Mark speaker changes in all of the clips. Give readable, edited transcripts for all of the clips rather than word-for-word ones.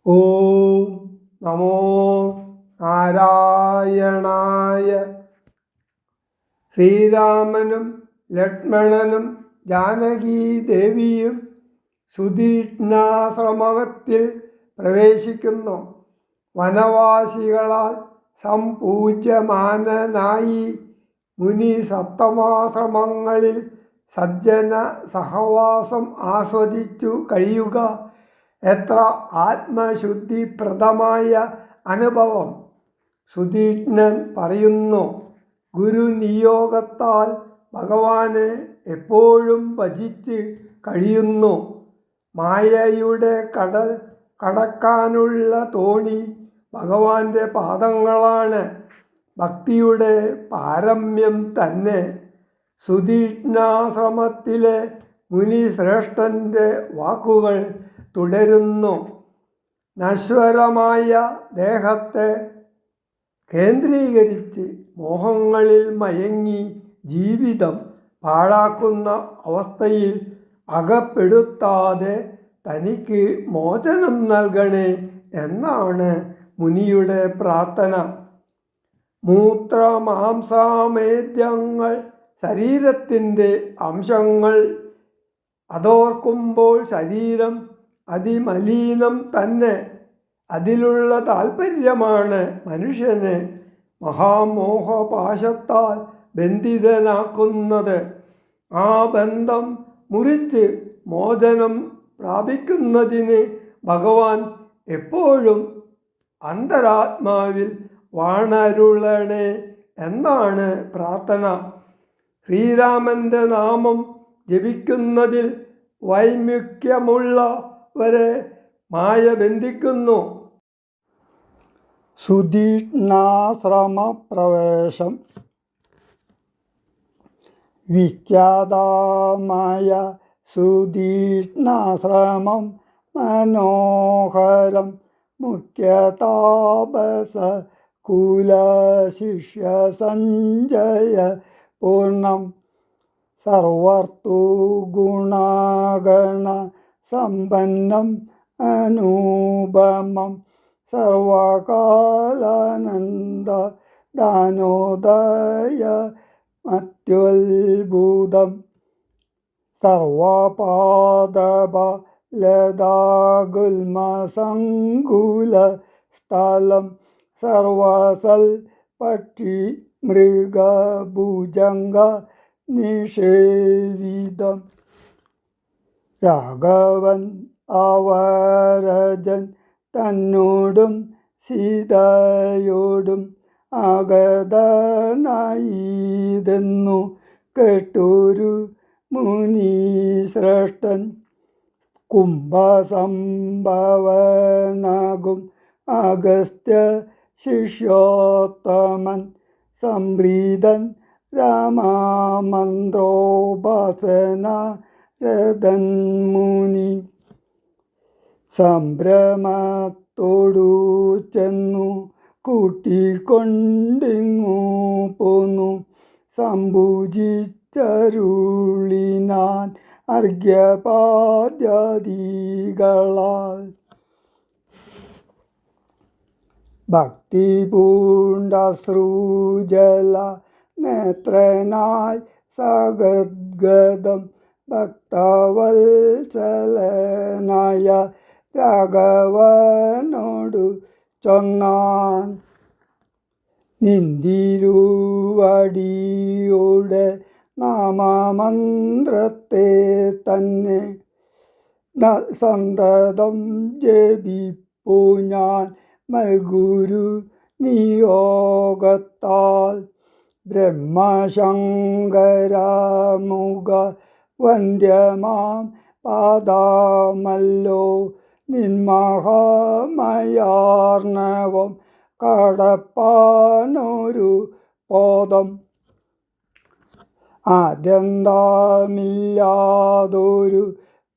Speaker 1: ഓം നമോ നാരായണായ. ശ്രീരാമനും ലക്ഷ്മണനും ജാനകീദേവിയും സുതീക്ഷ്ണാശ്രമത്തിൽ പ്രവേശിക്കുന്നു. വനവാസികളാൽ സംപൂജ്യമാനനായി മുനി സപ്തമാശ്രമങ്ങളിൽ സജ്ജന സഹവാസം ആസ്വദിച്ചു കഴിയുക എത്ര ആത്മശുദ്ധിപ്രദമായ അനുഭവം! സുതീക്ഷ്ണൻ പറയുന്നു, ഗുരുനിയോഗത്താൽ ഭഗവാനെ എപ്പോഴും ഭജിച്ച് കഴിയുന്നു. മായയുടെ കടൽ കടക്കാനുള്ള തോണി ഭഗവാന്റെ പാദങ്ങളാണ്. ഭക്തിയുടെ പാരമ്യം തന്നെ. സുതീക്ഷ്ണാശ്രമത്തിലെ മുനിശ്രേഷ്ഠന്റെ വാക്കുകൾ തുടരുന്നു. നശ്വരമായ ദേഹത്തെ കേന്ദ്രീകരിച്ച് മോഹങ്ങളിൽ മയങ്ങി ജീവിതം പാഴാക്കുന്ന അവസ്ഥയിൽ അകപ്പെടുത്താതെ തനിക്ക് മോചനം നൽകണേ എന്നാണ് മുനിയുടെ പ്രാർത്ഥന. മൂത്രമാംസാമേദ്യങ്ങൾ ശരീരത്തിൻ്റെ അംശങ്ങൾ. അതോർക്കുമ്പോൾ ശരീരം അതിമലീനം തന്നെ. അതിലുള്ള താൽപ്പര്യമാണ് മനുഷ്യനെ മഹാമോഹപാശത്താൽ ബന്ധിതനാക്കുന്നത്. ആ ബന്ധം മുറിച്ച് മോചനം പ്രാപിക്കുന്നതിന് ഭഗവാൻ എപ്പോഴും അന്തരാത്മാവിൽ വാണരുളണേ എന്നാണ് പ്രാർത്ഥന. ശ്രീരാമന്റെ നാമം ജപിക്കുന്നതിൽ വൈമുഖ്യമുള്ളവരെ മായ ബന്ധിക്കുന്നു. സുതീക്ഷ്ണാശ്രമപ്രവേശം. വിഖ്യാതമായ സുതീക്ഷ്ണാശ്രമം മനോഹരം. മുഖ്യതാപസ കുലശിഷ്യസഞ്ജയ പൂർണ്ണം. സർവർത്തോ ഗുണഗണ സമ്പന്നം അനുപമം. സർവകാലാനന്ദ ദാനോദയ അത്യുത്ഭുതം. സർവപാദപ ലതാഗുൽമസങ്കുല സ്ഥലം. സർവസൽ പക്ഷി മൃഗഭുജംഗ നിഷേവിതം. രാഘവൻ അവരജൻ തന്നോടും സീതയോടും ആഗതനായിതെന്നു കേട്ടൊരു മുനിശ്രേഷ്ഠൻ. കുംഭസംഭവനാകും അഗസ്ത്യ ശിഷ്യോത്തമൻ. സംപ്രീതൻ രാമമന്ത്രോപാസന രതൻ മുനി. സംഭ്രമത്തോടു ചെന്നു കൂട്ടിക്കൊണ്ടിങ്ങു പോന്നു. സംഭുജിച്ചരുളിനാൻ അർഘ്യപാദ്യാദികളാൽ. ഭക്തി പൂണ്ടശ്രുജല നേത്രനായി സഗദ്ഗദം ഭക്തവത്സലനായ രാഘവനോടു ചൊന്നാൻ. നിന്തിരുവടിയുടെ നാമമന്ത്രത്തെ തന്നെ സന്തതം ജപിപ്പു ഞാൻ മൽഗുരു നിയോഗത്താൽ. ബ്രഹ്മശങ്കരമുഖ വന്ദ്യമാം പാദമല്ലോ നിന്മഹാമയാർണവം കടപ്പാനൊരു പോദം. ആദ്യന്തമില്ലാതൊരു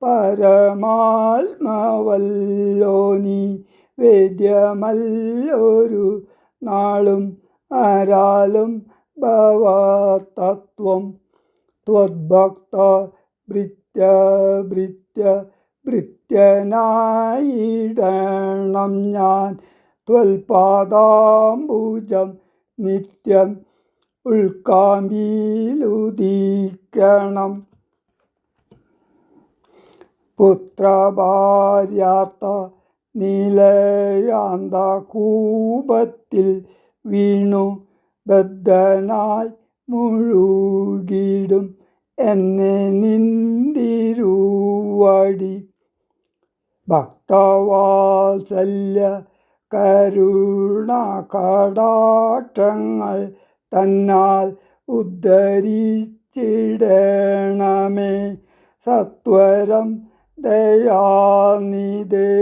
Speaker 1: പരമാത്മാവല്ലോ നീ. വേദ്യമല്ലൊരു നാളും ആരാലും ഭവതത്വം. ത്വദ്ഭക്ത ഭൃത്യ ഭൃത്യനായിടണം ഞാൻ ത്വൽപാദാംബുജം നിത്യം ഉൾക്കാമ്പിയിലുദിക്കണം. പുത്രഭാര്യാർത്ഥ നിലയാന്തകൂപത്തിൽ വീണു ബദ്ധനായി മുഴുകിടും എന്നെ നിന്തിരുവടി. ഭക്തവാത്സല്യ കരുണാകടാക്ഷങ്ങൾ തന്നാൽ ഉദ്ധരിച്ചിടണമേ സത്വരം ദയാനിധേ.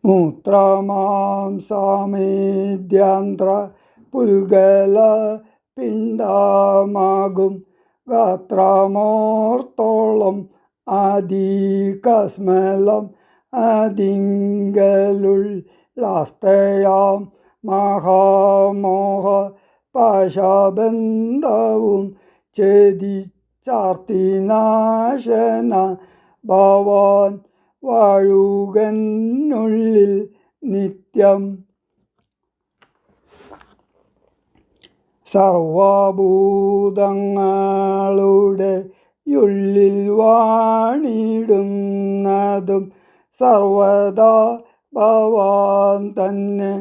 Speaker 1: മൂത്രമാംസാമേദ്യാന്ത്ര പുൽഗല പിണ്ഡമാകും ഗാത്രമോർത്തോളം ആദികസ്മലം അതിങ്കലുള്ളാസ്തയാം മഹാമോഹ പാശബന്ധവും ഛേദിച്ചാർത്തിനാശന ഭവാൻ വാഴുകന്നുള്ളിൽ നിത്യം. സർവഭൂതങ്ങളുടെ ഉള്ളിൽ വാണിടുന്നതും സർവദാ ഭവാൻ തന്നെ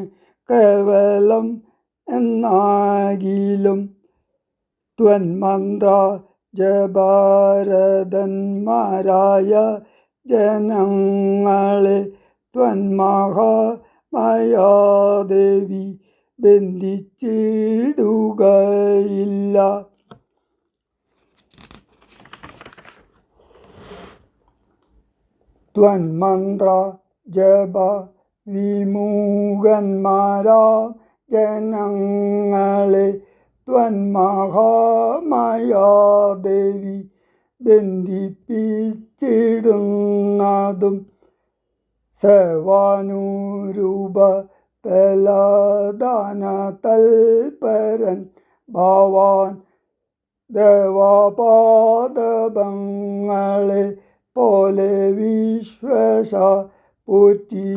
Speaker 1: കേവലം എന്നാകിലും ത്വന്മന്ത്ര ജപരതന്മാരായ ജനങ്ങളെ ത്വന്മഹാമായാദേവി ബന്ധിച്ചിടുകയില്ല. ത്വന്മന്ത്ര ജപ വിമുഖന്മാരാം ജനങ്ങളെ ത്വന്മഹാമായാദേവി ബന്ധിപ്പിച്ചിടുന്നതും സേവാനുരൂപ ഫലദാനതൽപരൻ ഭവാൻ ദേവപാദപങ്ങളെ പോലെ വിശ്വസ പോറ്റി